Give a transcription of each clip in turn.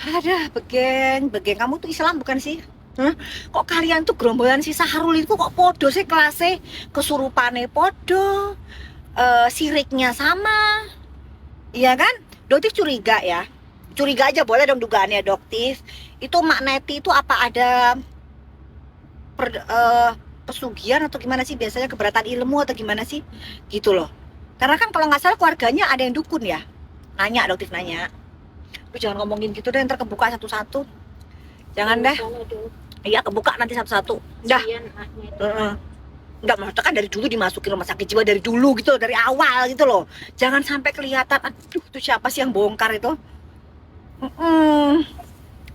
Ada begen kamu tuh Islam bukan sih? Hah? Kok kalian tuh gerombolan si Sahrul itu kok podo sih kelasnya? Kesurupane podo, siriknya sama, iya kan? Doktif curiga ya, curiga aja boleh dong dugaannya Doktif. Itu Mak Neti itu apa ada pesugihan atau gimana sih, biasanya keberatan ilmu atau gimana sih? Gitu loh. Karena kan kalau nggak salah keluarganya ada yang dukun ya. Nanya, Doktif nanya. Lu jangan ngomongin gitu deh, ntar kebuka satu-satu. Jangan deh. Iya, kebuka nanti satu-satu. Dah. Enggak, maksudnya kan dari dulu dimasukin rumah sakit jiwa dari dulu gitu loh, dari awal gitu loh. Jangan sampai kelihatan, aduh itu siapa sih yang bongkar itu.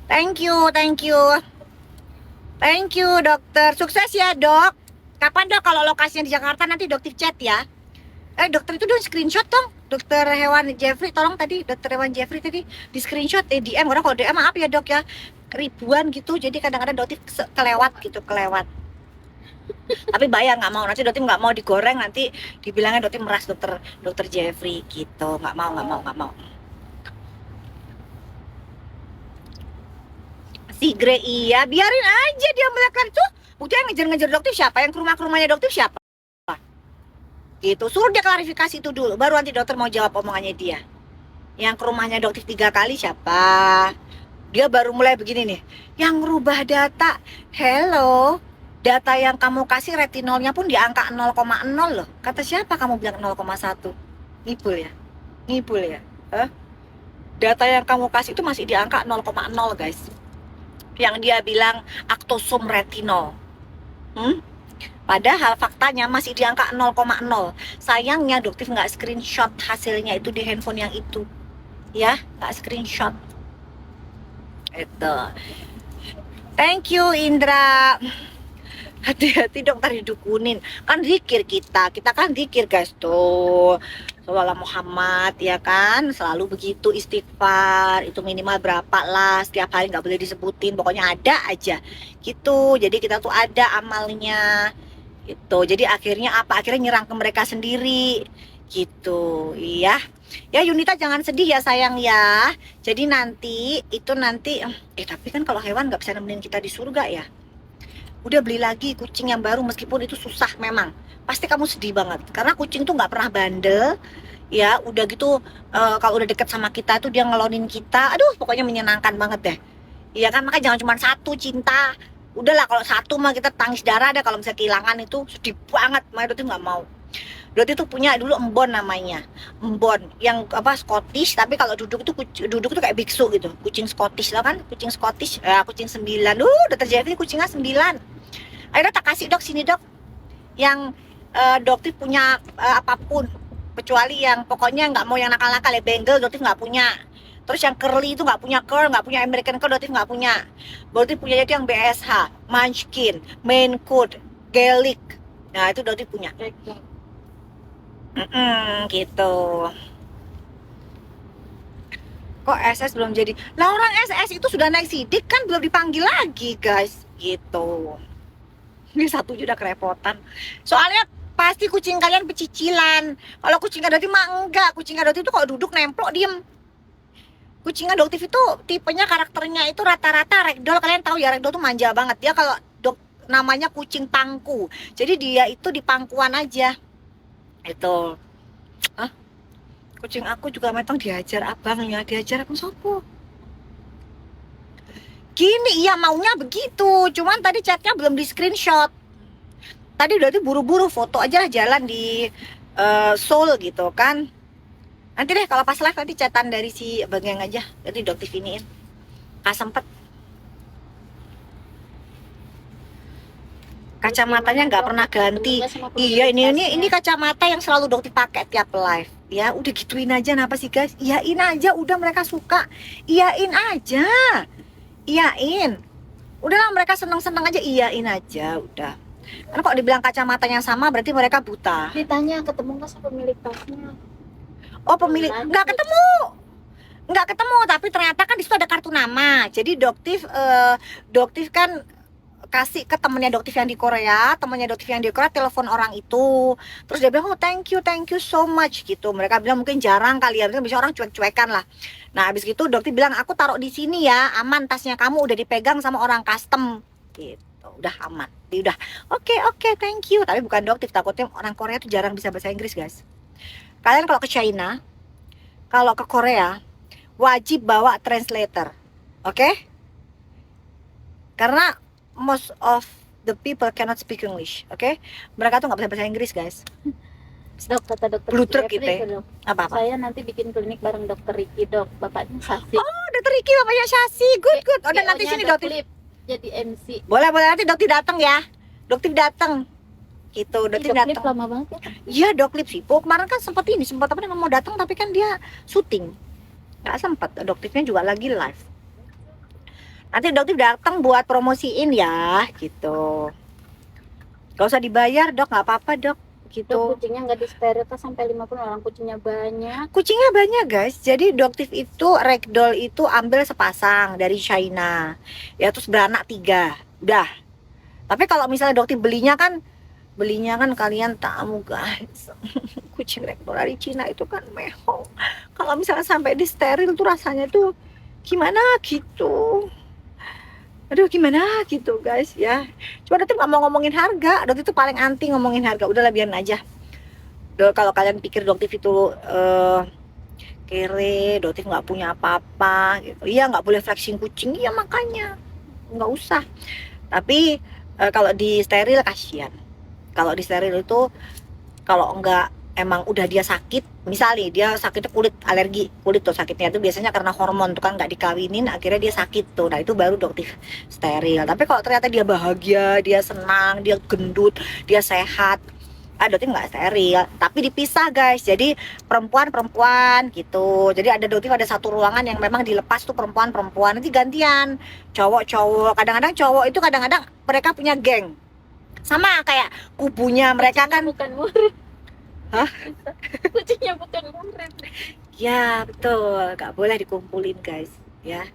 Thank you, thank you. Thank you dokter, sukses ya dok. Kapan dok kalau lokasinya di Jakarta nanti dokter chat ya. Dokter itu dong screenshot dong. Dokter hewan Jeffrey, tolong tadi dokter hewan Jeffrey tadi di screenshot DM. Orang kalau DM maaf ya dok ya, ribuan gitu. Jadi kadang-kadang dokter kelewat gitu, kelewat. Tapi bayar, nggak mau, nanti dokter nggak mau digoreng, nanti dibilangnya dokter meras dokter Jeffrey gitu. Nggak mau. Si Grey iya, biarin aja dia melekat tuh. Bukti yang ngejar-ngejar dokter siapa? Yang ke rumahnya dokter siapa? Gitu, suruh dia klarifikasi itu dulu, baru nanti dokter mau jawab omongannya dia. Yang ke rumahnya dokter 3 kali siapa? Dia baru mulai begini nih, yang rubah data. Hello, data yang kamu kasih retinolnya pun di angka 0,0 loh. Kata siapa kamu bilang 0,1? Ngibul ya? Ngibul ya? Data yang kamu kasih itu masih di angka 0,0 guys. Yang dia bilang aktosum retinol. Padahal faktanya masih di angka 0,0. Sayangnya dokter nggak screenshot hasilnya itu di handphone yang itu. Ya, nggak screenshot. Itu. Thank you Indra. Hati-hati dokter didukunin. Kan zikir kita kan zikir guys tuh. Sholawat Muhammad ya kan, selalu begitu istighfar. Itu minimal berapa lah, setiap hari nggak boleh disebutin, pokoknya ada aja gitu. Jadi kita tuh ada amalnya gitu. Jadi akhirnya apa? Akhirnya nyerang ke mereka sendiri gitu. Iya. Ya Yunita jangan sedih ya sayang ya. Jadi nanti tapi kan kalau hewan nggak bisa nemenin kita di surga ya. Udah beli lagi kucing yang baru, meskipun itu susah memang. Pasti kamu sedih banget karena kucing tuh nggak pernah bandel. Ya udah gitu, kalau udah deket sama kita tuh dia ngelonin kita. Aduh pokoknya menyenangkan banget deh. Iya kan, makanya jangan cuma satu cinta. Udahlah kalau satu mah kita tangis darah deh, kalau misalnya kehilangan itu sedih banget. Makanya Doti nggak mau. Doti tuh punya dulu embon namanya, embon yang apa Scottish, tapi kalau duduk tuh kayak biksu gitu, kucing Scottish lah kan, kucing Scottish, kucing 9. Udah terjadi kucingnya 9. Akhirnya tak kasih dok sini dok, yang dokter punya apapun, kecuali yang pokoknya nggak mau yang nakal-nakal ya, Bengal dokter nggak punya. Terus yang curly itu nggak punya curl, nggak punya American curl, dokter nggak punya. Dokter punya itu yang BSH, Munchkin, Maine Coon, Gaelic. Nah itu dokter punya. Gitu. Kok SS belum jadi? Lah orang SS itu sudah naik sidik kan, belum dipanggil lagi guys. Gitu. Ini satu udah kerepotan. Soalnya pasti kucing kalian pecicilan. Kalau kucing adoptif mah enggak. Kucing adoptif itu kalau duduk nemplok diem. Kucing adoptif itu tipenya, karakternya itu rata-rata ragdoll. Kalian tahu ya, ragdoll tuh manja banget. Dia kalau namanya kucing pangku. Jadi dia itu di pangkuan aja. Itu. Hah? Kucing aku juga memang diajar abangnya. Diajar abang sopo. Gini, iya maunya begitu. Cuman tadi chatnya belum di screenshot. Tadi udah tuh buru-buru foto aja lah jalan di Seoul gitu kan. Nanti deh kalau pas live nanti chatan dari si bagian aja. Jadi dokter iniin. Sempet. Kacamatanya nggak pernah ganti. Iya ini kacamata yang selalu dokter pakai tiap live. Ya udah gituin aja, kenapa sih guys? Iyain aja, udah mereka suka. Iyain aja. Iyain. Udahlah mereka seneng-seneng aja, iyain aja udah. Karena kok dibilang kacamatanya sama berarti mereka buta. Ditanya ketemu nggak sama pemilik tasnya? Oh pemilik nggak ketemu, tapi ternyata kan di situ ada kartu nama. Jadi doktif kan kasih ke temennya Doktif yang di Korea, temennya Doktif yang di Korea telepon orang itu, terus dia bilang, oh thank you so much gitu. Mereka bilang mungkin jarang kali ya, bisa orang cuek-cuekan lah. Nah habis gitu Doktif bilang, aku taruh di sini ya, aman, tasnya kamu udah dipegang sama orang custom gitu, udah aman. Dia udah oke, thank you. Tapi bukan Doktif, takutnya orang Korea tuh jarang bisa bahasa Inggris guys. Kalian kalau ke China, kalau ke Korea wajib bawa translator, oke? Karena most of the people cannot speak English, oke? Mereka tuh nggak bisa bahasa Inggris guys. Dok, kata dokter Blue truck Jeffrey gitu ya? itu, Dok. Apa-apa? Saya nanti bikin klinik bareng dokter Ricky, Dok. Bapaknya Sasi. Oh, Dokter Ricky bapaknya Syasi, good. Oh, dan nanti sini Doktif. Jadi MC. Boleh nanti Doktif datang ya. Doktif datang. Gitu, Doktif Doklip datang. lama banget ya. Iya, Doktif sih. Kemarin kan sempat apa namanya mau datang tapi kan dia syuting. Nggak sempat. Doktifnya juga lagi live. Nanti Doktif datang buat promosiin ya, gitu. Gak usah dibayar, Dok, nggak apa-apa, Dok. Dok, Gitu. kucingnya nggak disterilitas sampai 50 orang, kucingnya banyak. Kucingnya banyak guys. Jadi Doktif itu ragdoll itu ambil sepasang dari China. Ya terus beranak 3. Udah. Tapi kalau misalnya Doktif belinya kan kalian tahu guys. Kucing ragdoll dari Cina itu kan mehong. Kalau misalnya sampai di steril tuh rasanya tuh gimana gitu. Aduh gimana gitu guys ya. Cuma Doktif nggak mau ngomongin harga. Doktif itu paling anti ngomongin harga. Udahlah biarin aja. Kalau kalian pikir Doktif itu kere, Doktif nggak punya apa-apa gitu. Iya nggak boleh flexing kucing. Iya makanya nggak usah. Tapi kalau di steril kasihan. Kalau di steril itu kalau nggak emang udah dia sakit, misalnya dia sakitnya alergi kulit tuh, sakitnya itu biasanya karena hormon tuh kan nggak dikawinin, akhirnya dia sakit tuh. Nah itu baru Doktif steril. Tapi kalau ternyata dia bahagia, dia senang, dia gendut, dia sehat, Doktif nggak steril, tapi dipisah guys. Jadi perempuan gitu. Jadi ada Doktif ada satu ruangan yang memang dilepas tuh perempuan, nanti gantian cowok. Kadang-kadang cowok itu mereka punya geng, sama kayak kubunya mereka kan. Bukan murid. Hah? Kucingnya bukan murid. Ya betul, nggak boleh dikumpulin guys ya.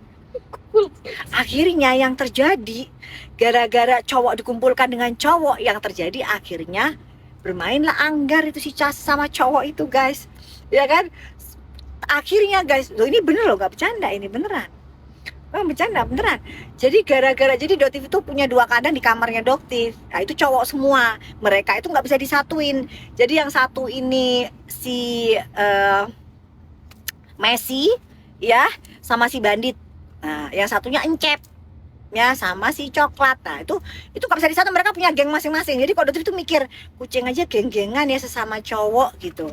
Akhirnya yang terjadi gara-gara cowok dikumpulkan dengan cowok, yang terjadi akhirnya bermainlah anggar itu si Cas sama cowok itu guys, ya kan? Akhirnya guys, loh ini bener loh, nggak bercanda, ini beneran. Bercanda beneran. Jadi jadi Doktif itu punya 2 kandang di kamarnya Doktif. Nah itu cowok semua. Mereka itu nggak bisa disatuin. Jadi yang satu ini si Messi ya sama si Bandit. Nah yang satunya Encep ya sama si Coklat. Nah itu nggak bisa disatu, mereka punya geng masing-masing. Jadi kalau Doktif itu mikir kucing aja geng-gengan ya sesama cowok gitu.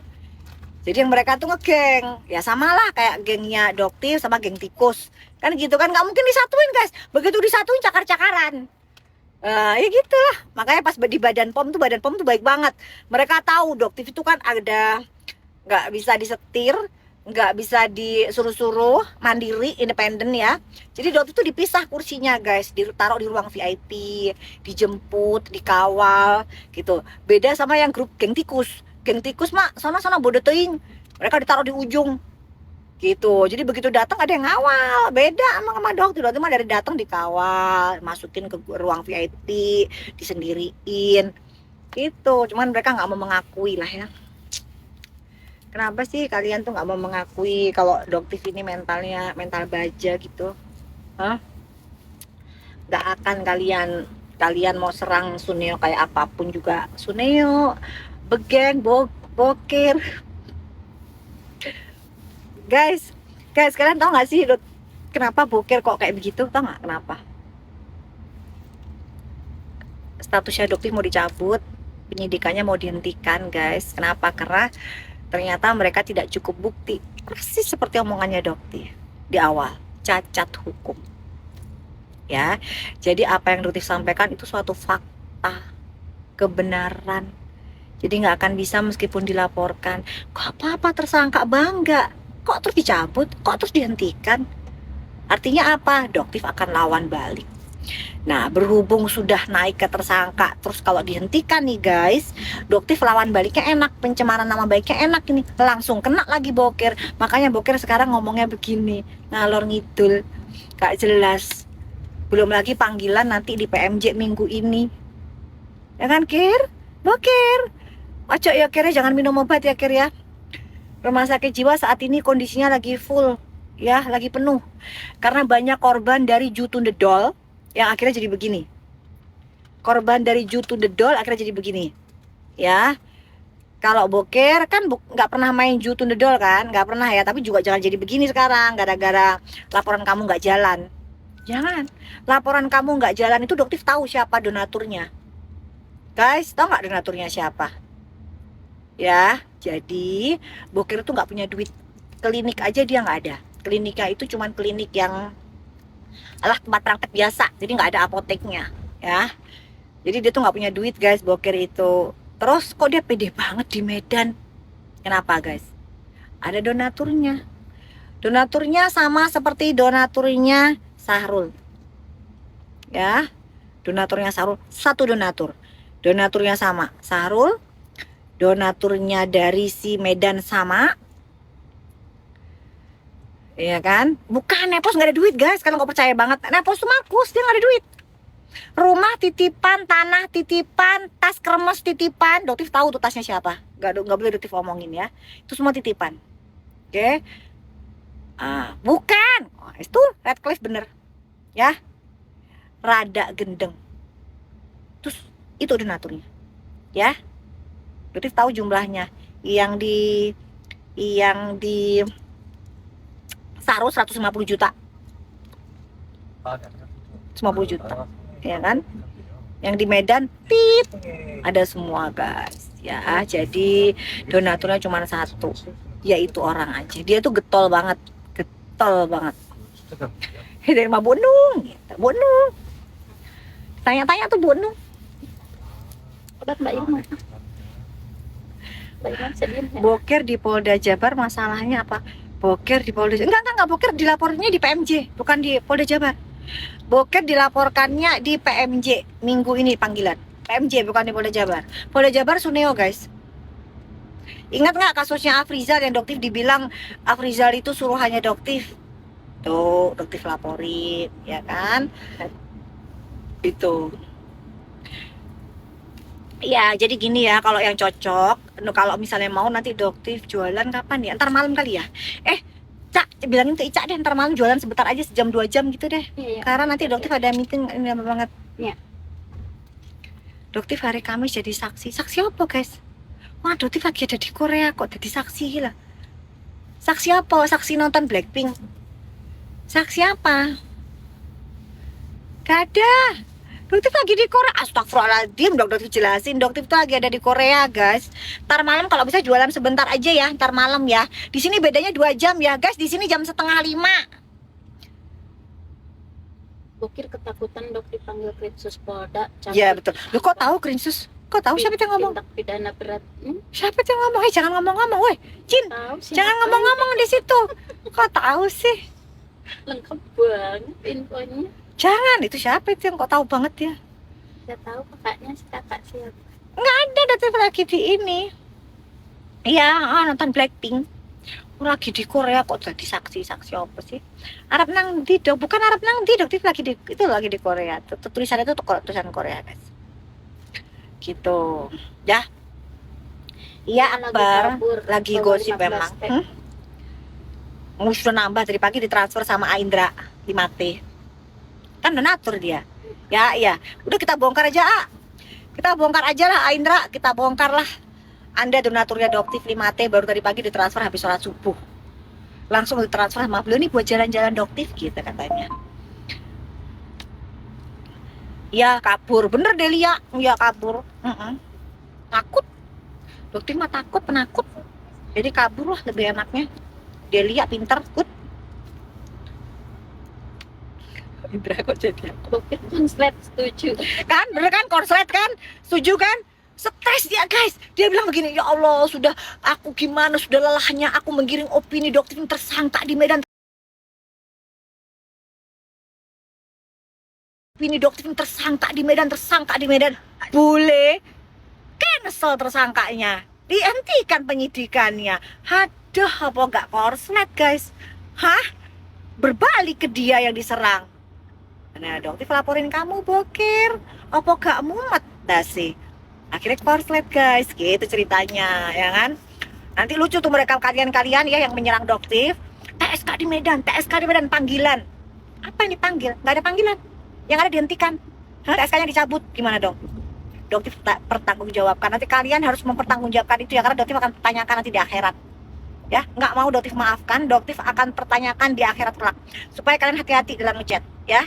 Jadi yang mereka tuh ngegeng, ya samalah kayak gengnya Doktif sama geng tikus, kan gitu kan, nggak mungkin disatuin guys. Begitu disatuin cakar-cakaran, ya gitulah. Makanya pas di badan pom tuh baik banget. Mereka tahu Doktif itu kan ada nggak bisa disetir, nggak bisa disuruh-suruh, mandiri, independen ya. Jadi Doktif tuh dipisah kursinya guys, ditaruh di ruang VIP, dijemput, dikawal gitu. Beda sama yang grup geng tikus. Geng tikus mah sana bodoh teuing. Mereka ditaruh di ujung gitu. Jadi begitu datang ada yang ngawal. Beda sama Doktif. Doktif mah dari datang dikawal, masukin ke ruang VIP, disendiriin gitu. Cuman mereka nggak mau mengakui lah ya. Kenapa sih kalian tuh nggak mau mengakui kalau Doktif ini mental baja gitu? Hah? Nggak akan kalian mau serang Suneo kayak apapun juga. Suneo begeng, boker. Guys, kalian tau gak sih kenapa boker kok kayak begitu? Tau gak kenapa? Statusnya Doktif mau dicabut, penyidikannya mau dihentikan guys. Kenapa? Karena ternyata mereka tidak cukup bukti. Persis seperti omongannya Doktif di awal, cacat hukum. Ya, jadi apa yang Doktif sampaikan itu suatu fakta, kebenaran. Jadi nggak akan bisa meskipun dilaporkan. Kok apa-apa tersangka bangga? Kok terus dicabut? Kok terus dihentikan? Artinya apa? Doktif akan lawan balik. Nah berhubung sudah naik ke tersangka, terus kalau dihentikan nih guys, Doktif lawan baliknya enak, pencemaran nama baiknya enak ini, langsung kena lagi boker. Makanya boker sekarang ngomongnya begini, ngalor ngidul, gak jelas. Belum lagi panggilan nanti di PMJ minggu ini. Ya kan, Kir? Kir. Ojo ya, Kir, jangan minum obat ya, Kir ya. Rumah sakit jiwa saat ini kondisinya lagi full, ya, lagi penuh. Karena banyak korban dari Ju to the Doll yang akhirnya jadi begini. Korban dari Ju to the Doll akhirnya jadi begini. Ya. Kalau Boker kan nggak pernah main Ju to the Doll kan? Nggak pernah ya, tapi juga jangan jadi begini sekarang gara-gara laporan kamu nggak jalan. Jangan. Laporan kamu nggak jalan itu Doktif tahu siapa donaturnya. Guys, tahu nggak donaturnya siapa? Ya, jadi Boker tuh nggak punya duit. Klinik aja dia nggak ada. Kliniknya itu cuman klinik yang tempat praktek biasa. Jadi nggak ada apoteknya, ya. Jadi dia tuh nggak punya duit, guys, Boker itu. Terus kok dia pede banget di Medan? Kenapa, guys? Ada donaturnya. Donaturnya sama seperti donaturnya Sahrul. Ya, donaturnya Sahrul, satu donatur. Donaturnya sama, Sahrul. Donaturnya dari si Medan sama. Iya kan? Bukan, Nepos nggak ada duit, guys. Kalau nggak percaya banget, Nepos tuh makus, dia nggak ada duit. Rumah titipan, tanah titipan, tas kremes titipan. Doktif tahu tuh tasnya siapa. Nggak boleh Doktif omongin ya. Itu semua titipan. Oke? Bukan. Oh, itu Redcliffe bener. Ya. Rada gendeng. Terus itu donaturnya. Ya. Doktif tahu jumlahnya. Yang di Saru 150 juta. 50 juta. Ya kan? Yang di Medan tit ada semua, guys. Ya, jadi donaturnya cuma satu, yaitu orang aja. Dia tuh getol banget. Dari rumah Bonung gitu. Bonung. Tanya-tanya tuh Bonung. Obat Mbak Irma. Mbak Irma sedih ya? Boker di Polda Jabar masalahnya apa? Boker di Polda Jabar. Enggak, Boker dilapornya di PMJ, bukan di Polda Jabar. Boker dilaporkannya di PMJ minggu ini panggilan. PMJ bukan di Polda Jabar. Polda Jabar Suneo, guys. Ingat nggak kasusnya Afrizal yang Doktif dibilang Afrizal itu suruhannya Doktif? Tuh, Doktif laporin, ya kan? Itu. Ya, jadi gini ya, kalau yang cocok, kalau misalnya mau nanti Doktif jualan kapan ya? Ntar malam kali ya? Cak, bilangin ke Ica deh, ntar malam jualan sebentar aja, sejam 2 jam gitu deh. Iya. Karena nanti Doktif ada meeting, ini lama banget. Iya. Doktif hari Kamis jadi saksi. Saksi apa, guys? Wah, Doktif lagi ada di Korea kok jadi saksi, gila. Saksi apa? Saksi nonton Blackpink. Saksi apa? Gak ada. Doktif lagi di Korea. Astagfirullahaladzim, Doktif jelasin. Doktif tuh lagi ada di Korea, guys. Ntar malam kalau bisa jualan sebentar aja ya. Ntar malam ya. Di sini bedanya 2 jam ya, guys. Di sini jam 4:30. Bokir ketakutan Dok dipanggil Krinsus Polda. Iya betul. Lu kok tahu Krinsus? Kok tahu siapa yang ngomong? Tindak pidana berat. Siapa yang ngomong? Jangan ngomong-ngomong, woi. Jin. Tahu sih. Jangan ngomong-ngomong di situ. Kok tahu sih? Lengkap banget infonya. Jangan, itu siapa itu yang kok tahu banget ya? Saya tahu kakaknya, si kakak siapa. Nggak ada, Doktif lagi di ini. Iya, nonton Blackpink. Lagi di Korea kok jadi saksi apa sih? Arab nang di dok, bukan Arab nang di Doktif lagi di itu lagi di Korea. Tulisannya itu tulisan Korea, guys. Gitu. Ya. Iya, Akbar lagi gosip memang. Sudah nambah dari pagi ditransfer sama Aindra 5T. Kan donatur dia. Ya, iya. Udah kita bongkar aja, Kita bongkar aja lah Aindra, kita bongkar lah. Anda donaturnya Doktif 5T baru tadi pagi ditransfer habis sholat subuh. Langsung ditransfer sama beliau nih buat jalan-jalan Doktif gitu katanya. Ya kabur, bener Delia. Ya kabur. Takut. Doktif mah takut, penakut. Jadi kabur lah lebih enaknya. Delia pinter, good. Indra kok jadi Bokir konslet setuju. kan, bener kan, konslet kan, setuju kan? Stres dia, guys. Dia bilang begini, ya Allah, sudah aku gimana, sudah lelahnya aku menggiring opini Doktif yang tersangka di Medan. Opini Doktif yang tersangka di Medan. Boleh cancel tersangkanya, dihentikan penyidikannya. Aduh, apa enggak korslet, guys? Hah? Berbalik ke dia yang diserang. Nah, dokter laporin kamu boker, apa gak mumet dah sih. Akhirnya korslet guys, gitu ceritanya, ya kan? Nanti lucu tuh mereka kalian-kalian ya yang menyerang dokter. TSK di Medan, TSK di Medan panggilan. Apa yang dipanggil? Gak ada panggilan. Yang ada dihentikan. TSK-nya dicabut, gimana dong? Dokter pertanggungjawabkan. Nanti kalian harus mempertanggungjawabkan itu ya, karena dokter akan pertanyakan nanti di akhirat. Ya, nggak mau dokter maafkan, dokter akan pertanyakan di akhirat kelak. Supaya kalian hati-hati dalam ngechat, ya.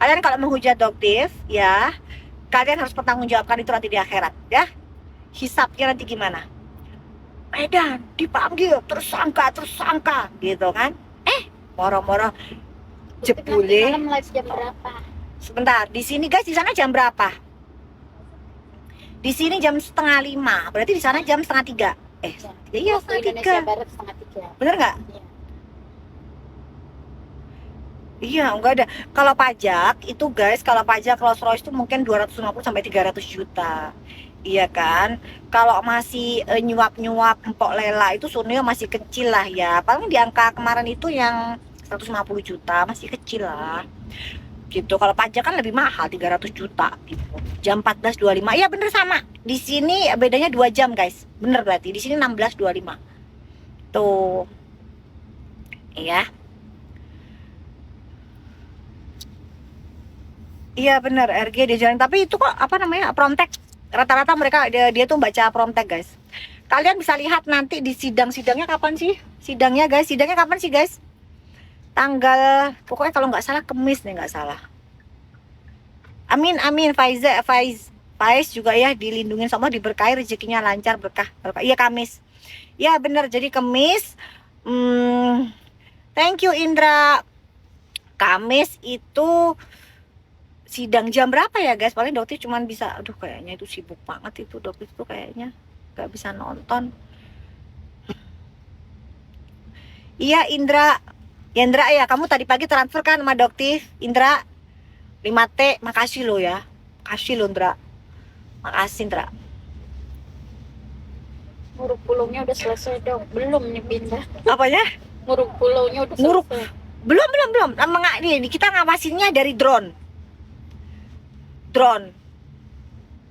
Kalian kalau menghujat dokter, ya, kalian harus pertanggungjawabkan itu nanti di akhirat, ya. Hisapnya nanti gimana? Medan dipanggil tersangka, gitu kan? Moro-moro jebule. Malam live jam berapa? Sebentar, di sini guys, di sana jam berapa? Di sini jam 4:30, berarti di sana jam 2:30. Iya, Waktu 2:30. Indonesia Barat 2:30. Bener nggak? Iya. Iya, enggak ada. Kalau pajak itu guys, kalau pajak Rolls Royce itu mungkin 250 sampai 300 juta. Iya kan? Kalau masih nyuap-nyuap empok lela itu Sunil masih kecil lah ya. Paling di angka kemarin itu yang 150 juta, masih kecil lah. Gitu. Kalau pajak kan lebih mahal, 300 juta gitu. Jam 14.25. Iya bener sama. Di sini bedanya 2 jam guys. Bener berarti. Di sini 16.25. Tuh. Iya. Iya benar, RG dia jalan. Tapi itu kok apa namanya, Promtek. Rata-rata mereka dia tuh baca Promtek guys. Kalian bisa lihat nanti di sidangnya kapan sih? Sidangnya kapan sih guys? Tanggal pokoknya kalau nggak salah Kemis nih, nggak salah. Amin Faiz juga ya dilindungin sama, diberkahi rezekinya lancar, berkah. Iya Kamis. Iya benar, jadi Kemis. Thank you Indra. Kamis itu sidang jam berapa ya guys? Paling dokter cuman bisa, aduh kayaknya itu sibuk banget itu dokter itu, kayaknya gak bisa nonton. Iya Indra ya, kamu tadi pagi transfer kan sama dokter Indra 5T, makasih lo ya, makasih lo Indra, makasih Indra. Nguruk pulungnya udah selesai dong, belum nih pindah. Apanya? Nguruk pulungnya udah Nguruk. selesai. Belum. Ini kita ngawasinnya dari drone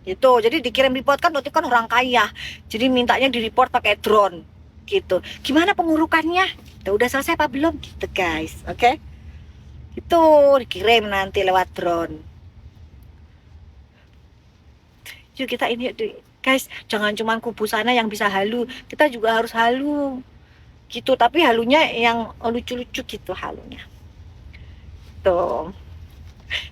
gitu, jadi dikirim report kan, dokter kan orang kaya, jadi mintanya di report pakai drone gitu. Gimana pengurukannya? Udah selesai apa belum gitu guys? Oke. Itu dikirim nanti lewat drone. Yuk kita ini guys, jangan cuma kubu sana yang bisa halu, kita juga harus halu gitu, tapi halunya yang lucu-lucu gitu halunya. Tuh.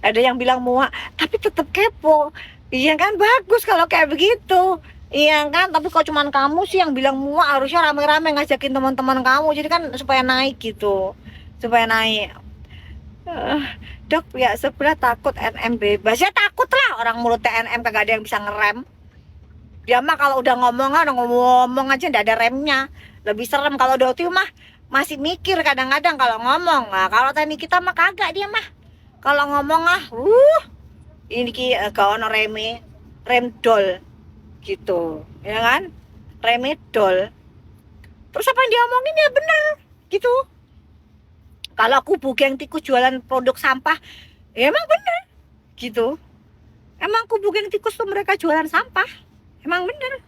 Ada yang bilang muak, tapi tetap kepo. Iya kan, bagus kalau kayak begitu. Iya kan, tapi kalau cuman kamu sih yang bilang muak, harusnya rame-rame ngajakin teman-teman kamu. Jadi kan supaya naik gitu. Supaya naik. Dok, ya sebelah takut NM bebas. Ya takut lah, orang mulut NM kagak ada yang bisa ngerem. Dia mah kalau udah ngomong aja ndak ada remnya. Lebih serem kalau Doti mah masih mikir kadang-kadang kalau ngomong. Nah, kalau teknik kita mah kagak dia mah. Kalau ngomong ini gak ono rem dol gitu, ya kan? Rem dol. Terus apa yang diomongin ya benar gitu. Kalau kubu geng tikus jualan produk sampah, ya emang bener gitu. Emang kubu geng tikus tuh mereka jualan sampah, emang bener.